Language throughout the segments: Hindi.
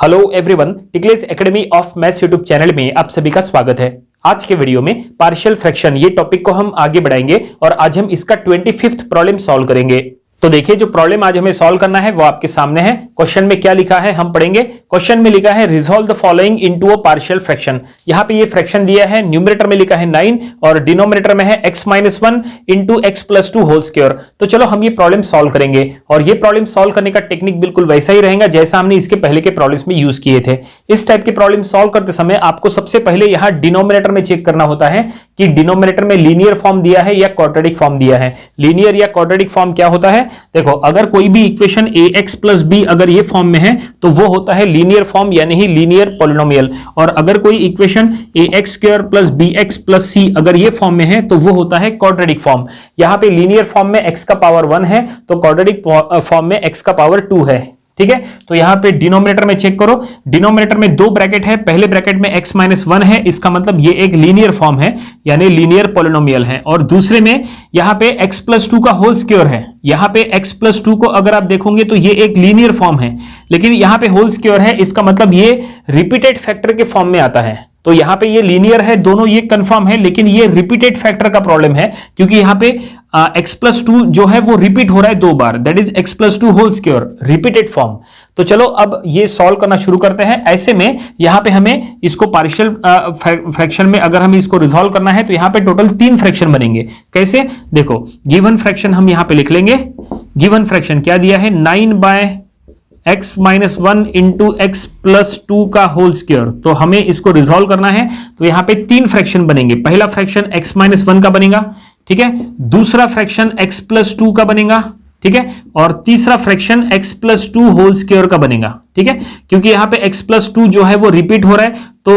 हेलो एवरीवन, टिकलेस academy of maths YouTube channel में आप सभी का स्वागत है। आज के वीडियो में पार्शियल फ्रैक्शन ये टॉपिक को हम आगे बढ़ाएंगे और आज हम इसका 25th प्रॉब्लम सॉल्व करेंगे। तो देखिए, जो प्रॉब्लम आज हमें सॉल्व करना है वो आपके सामने है। क्वेश्चन में क्या लिखा है हम पढ़ेंगे। क्वेश्चन में लिखा है resolve the following into a partial fraction. यहाँ पे ये फ्रैक्शन दिया है, न्यूमरेटर में लिखा है 9 और डिनोमिनेटर में है x-1 into x+2 whole square. तो चलो हम ये प्रॉब्लम सॉल्व करेंगे और ये प्रॉब्लम सॉल्व करने का टेक्निक बिल्कुल वैसा ही रहेगा जैसा हमने इसके पहले के प्रॉब्लम्स में यूज किए थे। इस टाइप के प्रॉब्लम सॉल्व करते समय आपको सबसे पहले यहाँ डिनोमिनेटर में चेक करना होता है कि डिनोमिनेटर में लीनियर फॉर्म दिया है या क्वाड्रेटिक फॉर्म दिया है। लीनियर या क्वाड्रेटिक फॉर्म क्या होता है? देखो, अगर कोई भी इक्वेशन ax प्लस बी अगर ये फॉर्म में है तो वो होता है लीनियर फॉर्म यानी ही लीनियर पॉलिनोमियल, और अगर कोई equation ax square plus bx plus c अगर ये फॉर्म में है तो वो होता है क्वाड्रेटिक फॉर्म। यहां पे लीनियर फॉर्म में x का पावर 1 है तो क्वाड्रेटिक फॉर्म में x का पावर 2 है। ठीक है, तो यहां पे डिनोमिनेटर में चेक करो। डिनोमिनेटर में दो ब्रैकेट है, पहले ब्रैकेट में x-1 है, इसका मतलब ये एक लीनियर फॉर्म है यानी लीनियर पॉलिनोमियल है, और दूसरे में यहां पे x+2 का होल स्क्वायर है। यहां पे x+2 को अगर आप देखोगे तो ये एक लीनियर फॉर्म है, लेकिन यहां पे होल स्क्वायर है, इसका मतलब ये रिपीटेड फैक्टर के फॉर्म में आता है। तो यहां पे ये लीनियर है, दोनों ये कंफर्म है, लेकिन ये रिपीटेड फैक्टर का प्रॉब्लम है क्योंकि यहां पे x+2 जो है वो रिपीट हो रहा है दो बार, that is x+2 whole square, repeated form. तो चलो अब ये सॉल्व करना शुरू करते हैं। ऐसे में यहां पे हमें इसको पार्शियल फ्रैक्शन में अगर हमें इसको रिजॉल्व करना है तो यहां पे टोटल 3 फ्रैक्शन बनेंगे। कैसे? देखो, गिवन फ्रैक्शन हम यहां पे लिख लेंगे। गिवन फ्रैक्शन क्या दिया है? 9/x-1 इंटू x+2 का होल स्क्वायर। तो हमें इसको रिजॉल्व करना है तो यहां पे 3 फ्रैक्शन बनेंगे। पहला फ्रैक्शन x-1 का बनेगा, ठीक है, दूसरा फ्रैक्शन x+2 का बनेगा, ठीक है, और तीसरा फ्रैक्शन x+2 होल स्क्वायर का बनेगा। ठीक है, क्योंकि यहां पे x+2 जो है वो रिपीट हो रहा है तो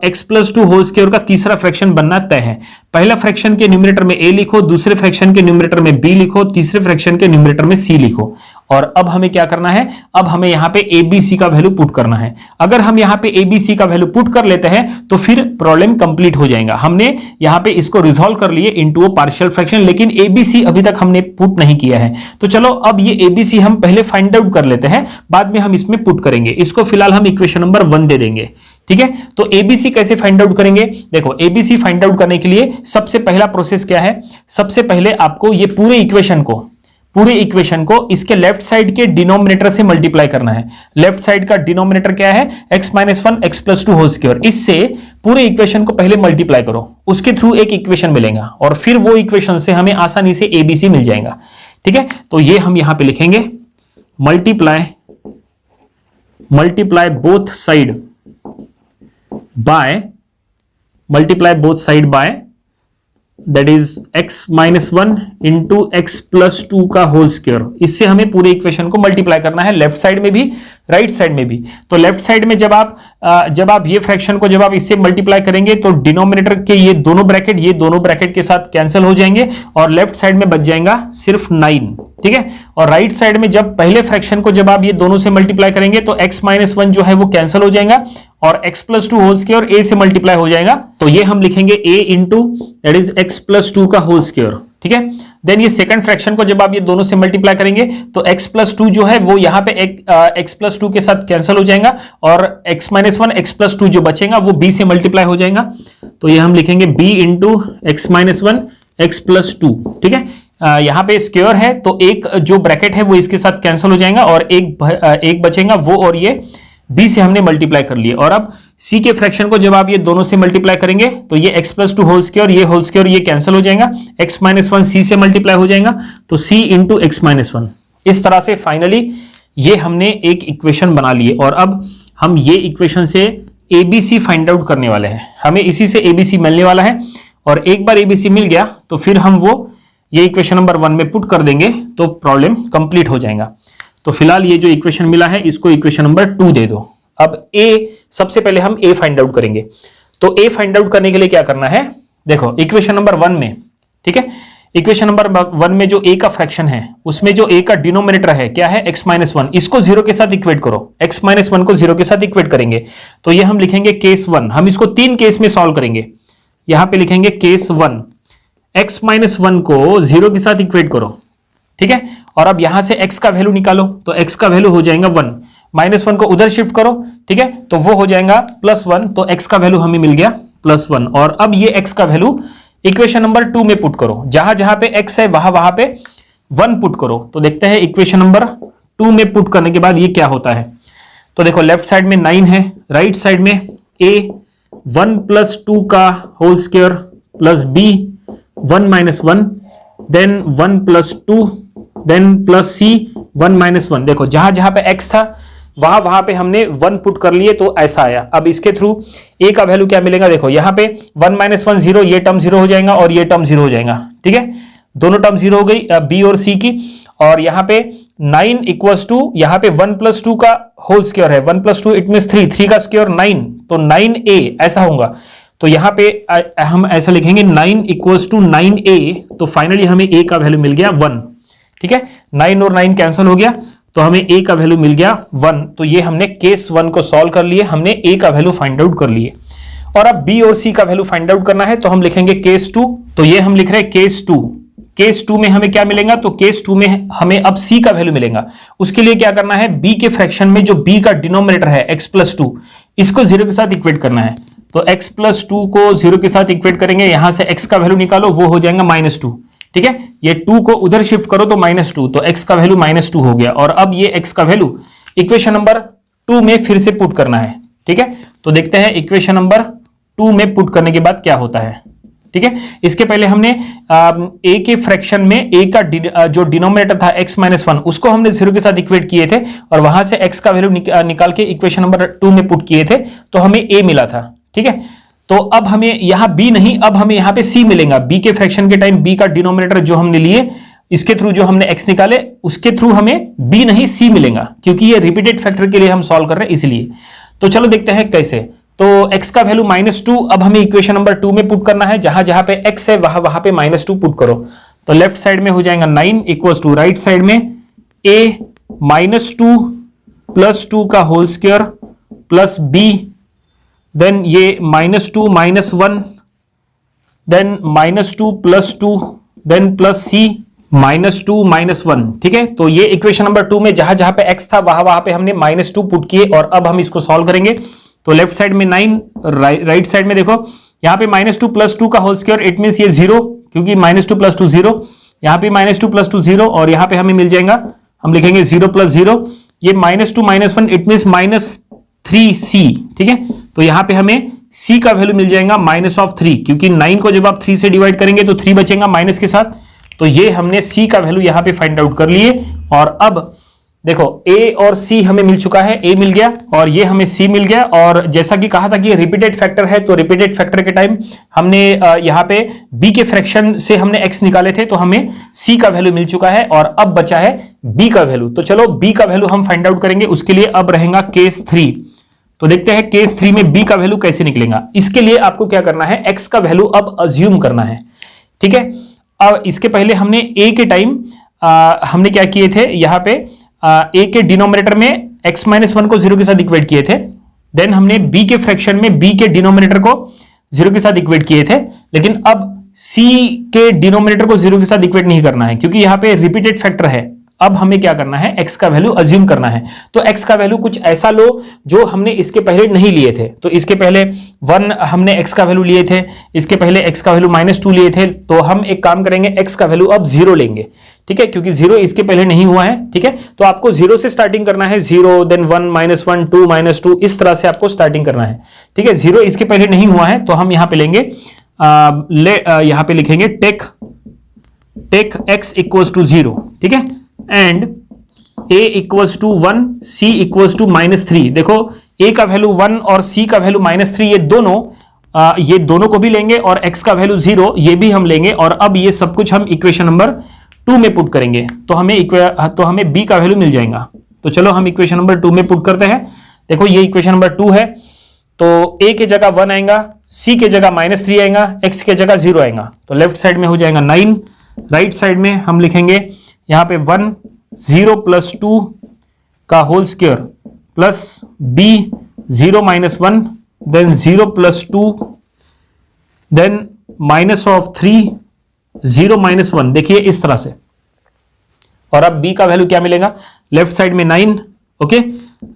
x+2 होल स्क्वायर का तीसरा फ्रैक्शन बनना तय है। पहला फ्रैक्शन के न्यूमरेटर में a लिखो, दूसरे फ्रैक्शन के न्यूमरेटर में b लिखो, तीसरे फ्रैक्शन के न्यूमरेटर में c लिखो। और अब हमें क्या करना है? अब हमें यहां पे abc का वैल्यू पुट करना है। अगर हम यहां पे abc का वैल्यू पुट कर लेते हैं तो फिर प्रॉब्लम कंप्लीट हो जाएगा। हमने यहां पे इसको रिजॉल्व कर लिए इनटू अ पार्शियल फ्रैक्शन, लेकिन abc अभी तक हमने पुट नहीं किया है। तो चलो अब ये abc हम पहले फाइंड आउट कर लेते हैं, बाद में हम इसमें पुट करेंगे। इसको फिलहाल हम इक्वेशन नंबर 1 दे देंगे। ठीक है, तो एबीसी कैसे फाइंड आउट करेंगे? देखो, एबीसी फाइंड आउट करने के लिए सबसे पहला प्रोसेस क्या है? सबसे पहले आपको ये पूरे इक्वेशन को इसके लेफ्ट साइड के डिनोमिनेटर से मल्टीप्लाई करना है। लेफ्ट साइड का डिनोमिनेटर क्या है? x-1 x+2 whole square. इससे पूरे इक्वेशन को पहले मल्टीप्लाई करो, उसके थ्रू एक इक्वेशन मिलेगा और फिर वो इक्वेशन से हमें आसानी से एबीसी मिल जाएगा। ठीक है, तो ये हम यहां पे लिखेंगे multiply both side by that is x-1 into x+2 का होल स्क्वायर। इससे हमें पूरे इक्वेशन को मल्टीप्लाई करना है, लेफ्ट साइड में भी राइट साइड में भी। तो लेफ्ट साइड में जब आप ये फ्रैक्शन को जब आप इससे मल्टीप्लाई करेंगे तो डिनोमिनेटर के ये दोनों ब्रैकेट के साथ कैंसिल हो जाएंगे और लेफ्ट साइड में बच जाएगा सिर्फ 9। ठीक है, और राइट साइड में जब पहले फ्रैक्शन को जब आप ये दोनों से मल्टीप्लाई करेंगे तो x-1 जो है वो कैंसिल हो जाएगा और x+2 होल स्क्वायर a से मल्टीप्लाई हो जाएगा। तो ये हम लिखेंगे a into that is x+2 का होल स्क्वायर। ठीक है, देन ये सेकंड फ्रैक्शन को जब आप ये दोनों से मल्टीप्लाई करेंगे तो x+2 जो है वो यहाँ पे x+2 के साथ कैंसिल हो जाएगा और x-1 x+2 जो बचेगा वो b से मल्टीप्लाई हो जाएगा। तो ये हम लिखेंगे b इंटू x-1 x+2। ठीक है, यहां पे स्क्वायर है तो एक जो ब्रैकेट है वो इसके साथ कैंसिल हो जाएगा और एक बचेगा वो, और ये b से हमने मल्टीप्लाई कर लिए। और अब c के फ्रैक्शन को जब आप ये दोनों से मल्टीप्लाई करेंगे तो ये x+2 होल स्क्वायर ये कैंसिल हो जाएगा, x-1 c से मल्टीप्लाई हो जाएगा तो c इंटू x-1। इस तरह से फाइनली ये हमने एक इक्वेशन बना ली और अब हम ये इक्वेशन से abc फाइंड आउट करने वाले हैं। हमें इसी से abc मिलने वाला है और एक बार abc मिल गया तो फिर हम वो ये इक्वेशन नंबर 1 में पुट कर देंगे तो प्रॉब्लम कंप्लीट हो जाएगा। तो फिलहाल ये जो इक्वेशन मिला है इसको इक्वेशन नंबर 2 दे दो। अब a, सबसे पहले हम a फाइंड आउट करेंगे। तो a फाइंड आउट करने के लिए क्या करना है? देखो, इक्वेशन नंबर 1 में, ठीक है, इक्वेशन नंबर 1 में जो a का फ्रैक्शन है उसमें जो a का डिनोमिनेटर है क्या है? x-1। इसको 0 के साथ इक्वेट करो, x-1 को 0 के साथ इक्वेट करेंगे तो ये हम लिखेंगे केस 1। हम इसको 3 केस में सॉल्व करेंगे। यहां पे लिखेंगे केस 1, x-1 को 0 के साथ इक्वेट करो। ठीक है, और अब यहां से x का वैल्यू निकालो तो x का वैल्यू हो जाएगा 1 -1 को उधर शिफ्ट करो, ठीक है, तो वो हो जाएगा +1, तो x का वैल्यू हमें मिल गया +1। और अब ये x का वैल्यू इक्वेशन नंबर 2 में पुट करो, जहां जहां पे x है वहां पे 1 पुट करो। तो देखते हैं इक्वेशन नंबर 2 में पुट करने के बाद ये क्या होता है। तो देखो लेफ्ट साइड में 9 है, राइट साइड में a 1 + 2 का whole square plus b 1 - 1, then 1 + 2, then plus c 1 - 1। देखो जहां जहां पे x था वहां पे हमने 1 पुट कर लिए तो ऐसा आया। अब इसके थ्रू a का वैल्यू क्या मिलेगा, देखो यहां पे 1 - 1 0, ये टर्म 0 हो जाएगा और ये टर्म 0 हो जाएगा, ठीक है, दोनों टर्म 0 हो गई b और c की। और यहां पे 9 = यहां पे 1 + 2 का होल स्क्वायर है, 1 + 2 इट मींस 3 का स्क्वायर 9, तो 9a ऐसा होगा। तो यहां पे हम ऐसा लिखेंगे 9 = 9a, तो फाइनली हमें a का वैल्यू मिल गया 1, ठीक है, 9 और 9 कैंसिल हो गया तो हमें a का वैल्यू मिल गया 1। तो ये हमने केस 1 को सॉल्व कर लिए, हमने a का वैल्यू फाइंड आउट कर लिए। और अब b और c का वैल्यू फाइंड आउट करना है तो हम लिखेंगे केस 2। तो ये हम लिख रहे हैं केस 2। केस 2 में हमें क्या मिलेगा, तो केस 2 में हमें अब c का वैल्यू मिलेगा। उसके लिए क्या करना है, b के फ्रैक्शन में जो b का डिनोमिनेटर है x + 2, इसको 0 के साथ इक्वेट करना है। तो x + 2 को 0 के साथ इक्वेट करेंगे, यहां से x का वैल्यू निकालो, वो हो जाएगा -2, ठीक है, ये 2 को उधर शिफ्ट करो तो -2, तो x का वैल्यू -2 हो गया। और अब ये x का वैल्यू इक्वेशन नंबर 2 में फिर से पुट करना है, ठीक है। तो देखते हैं इक्वेशन नंबर 2 में पुट करने के बाद क्या होता है, ठीक है। इसके पहले हमने a के फ्रैक्शन में a का जो डिनोमिनेटर था x - 1, उसको हमने 0 के साथ इक्वेट किए थे और वहां से x का वैल्यू निकाल के इक्वेशन नंबर 2 में पुट किए थे, तो हमें a मिला था, ठीक है। तो अब हमें यहां b नहीं, अब हमें यहां पे c मिलेगा। b के फ्रैक्शन के टाइम b का डिनोमिनेटर जो हमने लिए, इसके थ्रू जो हमने x निकाले, उसके थ्रू हमें b नहीं c मिलेगा, क्योंकि ये रिपीटेड फैक्टर के लिए हम सॉल्व कर रहे हैं इसलिए। तो चलो देखते हैं कैसे। तो x का वैल्यू -2 अब हमें इक्वेशन नंबर 2 में पुट करना है, जहां जहां पे x है वहां पे -2 पुट करो। तो लेफ्ट साइड में हो जाएगा 9 = राइट साइड में a -2 + 2 का whole square plus b, then ये -2 - 1, देन -2 + 2, देन प्लस c -2 - 1, ठीक है। तो ये इक्वेशन नंबर 2 में जहां जहां पे x था वहां पे हमने -2 पुट किए और अब हम इसको सॉल्व करेंगे। तो लेफ्ट साइड में 9, राइट साइड में देखो यहां पे -2 + 2 का होल स्क्वायर, इट मींस ये 0, क्योंकि -2 + 2 0, यहां पे -2 + 2 0, और यहां पे हमें मिल जाएगा, हम लिखेंगे 0 + 0, ये -2 - 1 इट मींस -3c, ठीक है। तो यहां पे हमें c का वैल्यू मिल जाएगा -3, क्योंकि 9 को जब आप 3 से डिवाइड करेंगे तो 3 बचेगा माइनस के साथ। तो ये हमने c का वैल्यू यहां पे फाइंड आउट कर लिए। और अब देखो a और c हमें मिल चुका है, a मिल गया और ये हमें c मिल गया। और जैसा कि कहा था कि ये रिपीटेड फैक्टर है, तो रिपीटेड फैक्टर के टाइम हमने यहाँ पे b के फ्रैक्शन से हमने x निकाले थे, तो हमें c का वैल्यू मिल चुका है और अब बचा है b का वैल्यू। तो चलो b का वैल्यू हम फाइंड आउट करेंगे, उसके लिए अब रहेगा केस 3। तो देखते हैं केस 3 में b का वैल्यू कैसे निकलेगा। इसके लिए आपको क्या करना है, x का वैल्यू अब अज्यूम करना है, ठीक है। अब इसके पहले हमने a के टाइम हमने क्या किए थे, यहाँ पे a के डिनोमिनेटर में x - 1 को 0 के साथ इक्वेट किए थे। देन हमने b के फ्रैक्शन में b के डिनोमिनेटर को 0 के साथ इक्वेट किए थे, लेकिन अब c के डिनोमिनेटर को 0 के साथ इक्वेट नहीं करना है, क्योंकि यहाँ पे रिपीटेड फैक्टर है। अब हमें क्या करना है, x का वैल्यू अज्यूम करना है। तो x का वैल्यू कुछ ऐसा लो जो हमने इसके पहले नहीं लिए थे। तो इसके पहले 1 हमने x का वैल्यू लिए थे, इसके पहले x का वैल्यू -2 लिए थे। तो हम एक काम करेंगे, x का वैल्यू अब 0 लेंगे, ठीक है, क्योंकि 0 इसके पहले नहीं हुआ है, ठीक है। तो आपको 0 से स्टार्टिंग करना है, 0 देन 1 -1 2 -2, इस तरह से आपको स्टार्टिंग करना है, ठीक है। 0 इसके पहले नहीं हुआ है, तो हम यहाँ पे लेंगे, यहाँ पे लिखेंगे टेक x = 0, ठीक है, एंड a = 1 c = -3। देखो a का वैल्यू 1 और c का वैल्यू -3, ये दोनों को भी लेंगे और x का वैल्यू 0 ये भी हम लेंगे। और अब ये सब कुछ हम इक्वेशन नंबर 2 में पुट करेंगे, तो हमें b का वैल्यू मिल जाएगा। तो चलो हम इक्वेशन नंबर 2 में पुट करते हैं। देखो ये इक्वेशन नंबर 2 है, तो a के जगह 1 आएगा, c के जगह -3 आएगा, x के जगह 0 आएगा। तो लेफ्ट साइड में हो जाएगा 9, राइट साइड में हम लिखेंगे यहाँ पे 1 0 + 2 का whole square plus b 0 - 1, then 0 + 2, then -3 0 - 1। देखिए इस तरह से। और अब b का वैल्यू क्या मिलेगा, लेफ्ट साइड में 9, ओके,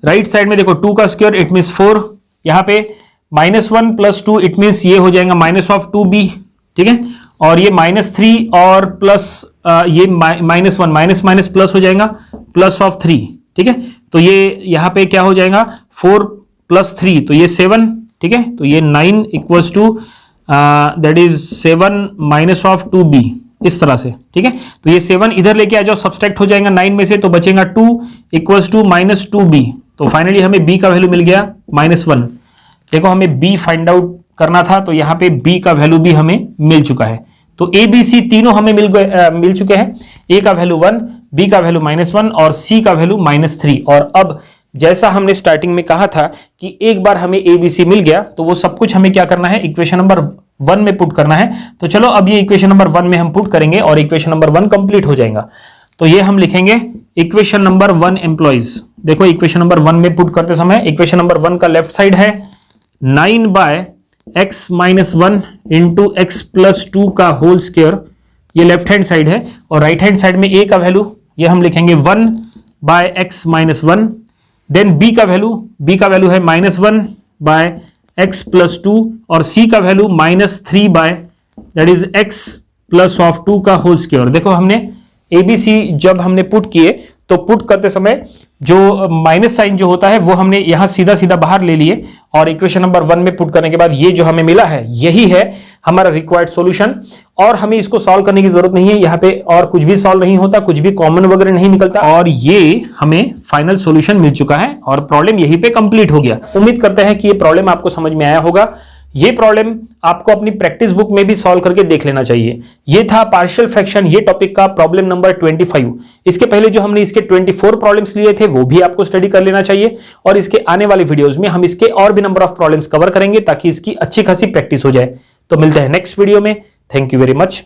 राइट साइड में देखो 2 का स्क्वायर इट मीन्स 4, यहाँ पे -1 + 2 इट मीन्स ये हो जाएगा -2b, ठीक है। और ये -3 और प्लस ये -1 माइनस माइनस प्लस हो जाएगा +3, ठीक है। तो ये यहाँ पे क्या हो जाएगा 4 + 3 तो ये 7, ठीक है। तो ये 9 = दैट इज 7 -2b, इस तरह से, ठीक है। तो ये 7 इधर लेके आ जाओ, सब्सट्रैक्ट हो जाएगा 9 में से, तो बचेगा 2 = -2b। तो फाइनली हमें b का वैल्यू मिल गया -1। देखो हमें b फाइंड आउट करना था, तो यहाँ पे b का वैल्यू भी हमें मिल चुका है। तो a b c तीनों हमें मिल चुके हैं। a का वैल्यू 1, b का वैल्यू -1 और c का वैल्यू -3। और अब जैसा हमने स्टार्टिंग में कहा था कि एक बार हमें a b c मिल गया तो वो सब कुछ हमें क्या करना है, इक्वेशन नंबर 1 में पुट करना है। तो चलो अब ये इक्वेशन नंबर 1 में हम पुट करेंगे और इक्वेशन नंबर 1 कंप्लीट हो जाएगा। तो ये हम लिखेंगे इक्वेशन नंबर 1 एम्प्लॉइज। देखो इक्वेशन नंबर 1 में पुट करते समय इक्वेशन नंबर 1 का लेफ्ट साइड है 9/x - 1 × x + 2 का होल स्क्वायर, ये लेफ्ट हैंड साइड है। और राइट हैंड साइड में a का वैल्यू ये हम लिखेंगे 1/x - 1। देन b का वैल्यू है -1/x + 2 और c का वैल्यू -3/x + 2 का होल स्क्वायर। देखो हमने ABC जब हमने पुट किए तो पुट करते समय जो माइनस साइन जो होता है वो हमने यहां सीधा सीधा बाहर ले लिए और इक्वेशन नंबर 1 में पुट करने के बाद ये जो हमें मिला है यही है हमारा रिक्वायर्ड सॉल्यूशन। और हमें इसको सॉल्व करने की जरूरत नहीं है, यहाँ पे और कुछ भी सॉल्व नहीं होता, कुछ भी कॉमन वगैरह नहीं निकलता और ये हमें फाइनल सॉल्यूशन मिल चुका है और प्रॉब्लम यहीं पे कंप्लीट हो गया। उम्मीद करते हैं कि ये प्रॉब्लम आपको समझ में आया होगा। ये प्रॉब्लम आपको अपनी प्रैक्टिस बुक में भी सॉल्व करके देख लेना चाहिए। ये था पार्शियल फ्रैक्शन ये टॉपिक का प्रॉब्लम नंबर 25। इसके पहले जो हमने इसके 24 प्रॉब्लम्स लिए थे वो भी आपको स्टडी कर लेना चाहिए और इसके आने वाले वीडियोस में हम इसके और भी नंबर ऑफ प्रॉब्लम्स कवर करेंगे ताकि इसकी अच्छी खासी प्रैक्टिस हो जाए। तो मिलते हैं नेक्स्ट वीडियो में। Thank you very much.